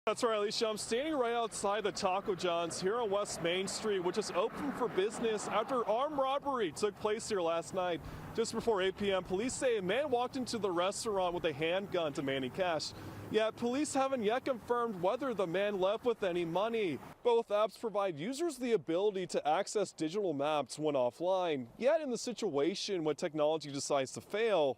That's right, Alicia. I'm standing right outside the Taco John's here on West Main Street, which is open for business after armed robbery took place here last night. Just before 8 p.m., police say a man walked into the restaurant with a handgun demanding cash. Yet police haven't yet confirmed whether the man left with any money. Both apps provide users the ability to access digital maps when offline. Yet in the situation when technology decides to fail,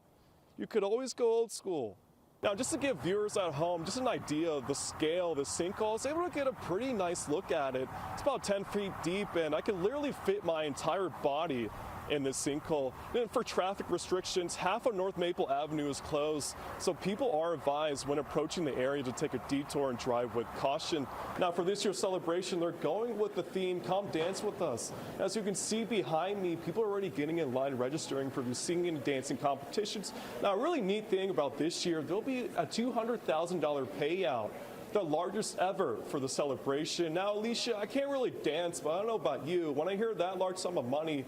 you could always go old school. Now, just to give viewers at home just an idea of the scale of the sinkhole, I was able to get a pretty nice look at it. It's about 10 feet deep, and I can literally fit my entire body in this sinkhole. And for traffic restrictions, half of North Maple Avenue is closed, so people are advised when approaching the area to take a detour and drive with caution. Now, for this year's celebration, they're going with the theme, Come Dance With Us. As you can see behind me, people are already getting in line registering for the singing and dancing competitions. Now, a really neat thing about this year, there'll be a $200,000 payout, the largest ever for the celebration. Now, Alicia, I can't really dance, but I don't know about you. When I hear that large sum of money,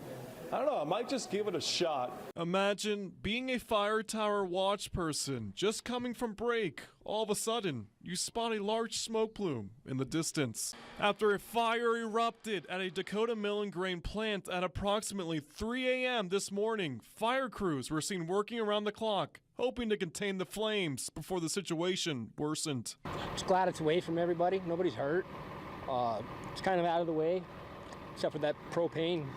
I don't know, I might just give it a shot. Imagine being a fire tower watch person, just coming from break. All of a sudden, you spot a large smoke plume in the distance. After a fire erupted at a Dakota Mill and Grain plant at approximately 3 a.m. this morning, fire crews were seen working around the clock, hoping to contain the flames before the situation worsened. Just glad it's away from everybody. Nobody's hurt. It's kind of out of the way, except for that propane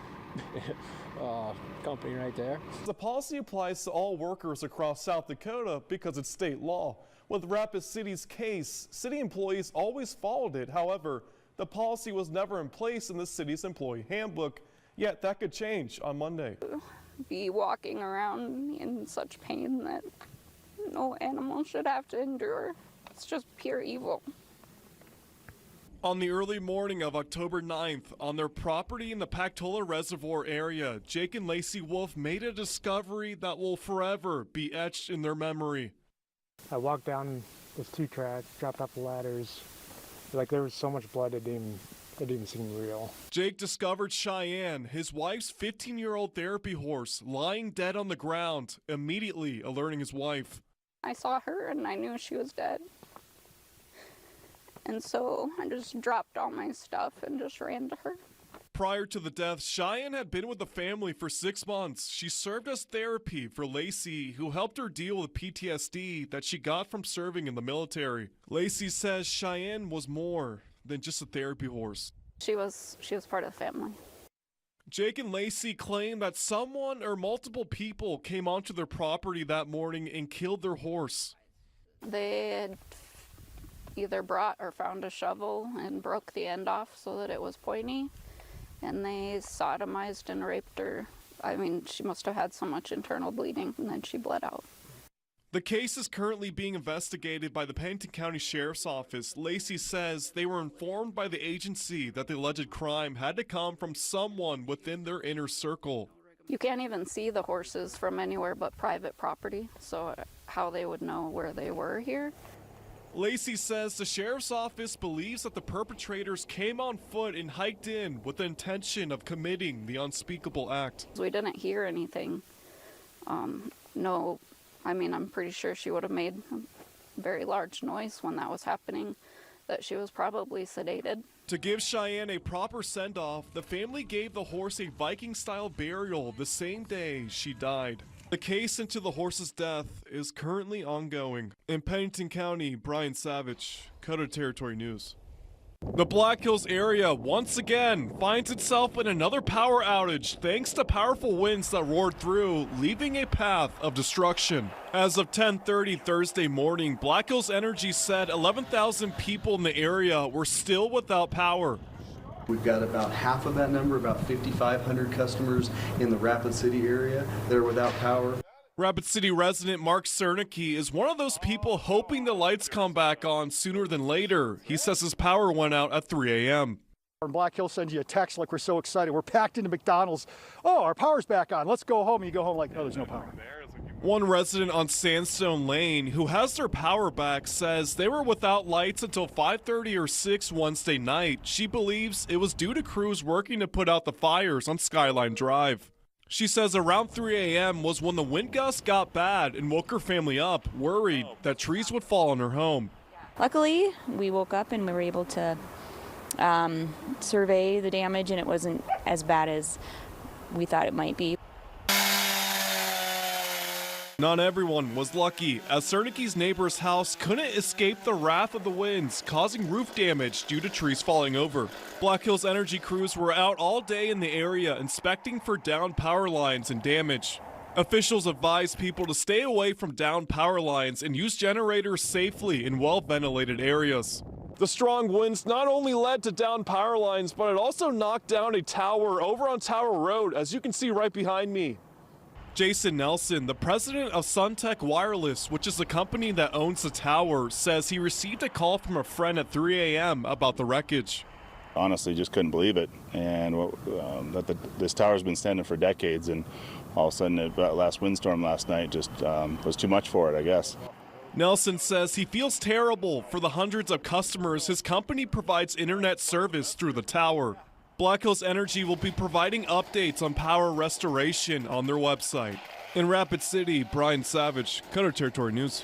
company right there. The policy applies to all workers across South Dakota because it's state law. With Rapid City's case, city employees always followed it. However, the policy was never in place in the city's employee handbook. Yet that could change on Monday. Be walking around in such pain that no animal should have to endure. It's just pure evil. On the early morning of October 9th, on their property in the Pactola Reservoir area, Jake and Lacey Wolf made a discovery that will forever be etched in their memory. I walked down those two tracks, dropped off the ladders. Like, there was so much blood, it didn't even seem real. Jake discovered Cheyenne, his wife's 15-year-old therapy horse, lying dead on the ground, immediately alerting his wife. I saw her and I knew she was dead. And so I just dropped all my stuff and just ran to her. Prior to the death, Cheyenne had been with the family for 6 months. She served as therapy for Lacey, who helped her deal with PTSD that she got from serving in the military. Lacey says Cheyenne was more than just a therapy horse. She was part of the family. Jake and Lacey claim that someone or multiple people came onto their property that morning and killed their horse. They had either brought or found a shovel and broke the end off so that it was pointy, and they sodomized and raped her. I mean, she must have had so much internal bleeding, and then she bled out. The case is currently being investigated by the Pennington County Sheriff's Office. Lacey says they were informed by the agency that the alleged crime had to come from someone within their inner circle. You can't even see the horses from anywhere but private property, so how they would know where they were here. Lacey says the sheriff's office believes that the perpetrators came on foot and hiked in with the intention of committing the unspeakable act. We didn't hear anything. No, I mean, I'm pretty sure she would have made a very large noise when that was happening, that she was probably sedated. To give Cheyenne a proper send-off, the family gave the horse a Viking-style burial the same day she died. The case into the horse's death is currently ongoing. In Pennington County, Bryan Savic, Dakota Territory News. The Black Hills area once again finds itself in another power outage thanks to powerful winds that roared through, leaving a path of destruction. As of 10:30 Thursday morning, Black Hills Energy said 11,000 people in the area were still without power. We've got about half of that number, about 5,500 customers in the Rapid City area that are without power. Rapid City resident Mark Cernicki is one of those people hoping the lights come back on sooner than later. He says his power went out at 3 a.m. Black Hill sends you a text like we're so excited. We're packed into McDonald's. Oh, our power's back on. Let's go home. And you go home like, oh, there's no power. One resident on Sandstone Lane who has their power back says they were without lights until 5:30 or 6 Wednesday night. She believes it was due to crews working to put out the fires on Skyline Drive. She says around 3 a.m. was when the wind gusts got bad and woke her family up, worried that trees would fall on her home. Luckily, we woke up and we were able to survey the damage, and it wasn't as bad as we thought it might be. Not everyone was lucky, as Cernicki's neighbor's house couldn't escape the wrath of the winds, causing roof damage due to trees falling over. Black Hills Energy crews were out all day in the area inspecting for downed power lines and damage. Officials advised people to stay away from downed power lines and use generators safely in well-ventilated areas. The strong winds not only led to downed power lines, but it also knocked down a tower over on Tower Road, as you can see right behind me. Jason Nelson, the president of Suntech Wireless, which is the company that owns the tower, says he received a call from a friend at 3 a.m. about the wreckage. Honestly, just couldn't believe it, and this tower's been standing for decades, and all of a sudden, that last windstorm last night just was too much for it, I guess. Nelson says he feels terrible for the hundreds of customers his company provides internet service through the tower. Black Hills Energy will be providing updates on power restoration on their website. In Rapid City, Bryan Savic, Cutter Territory News.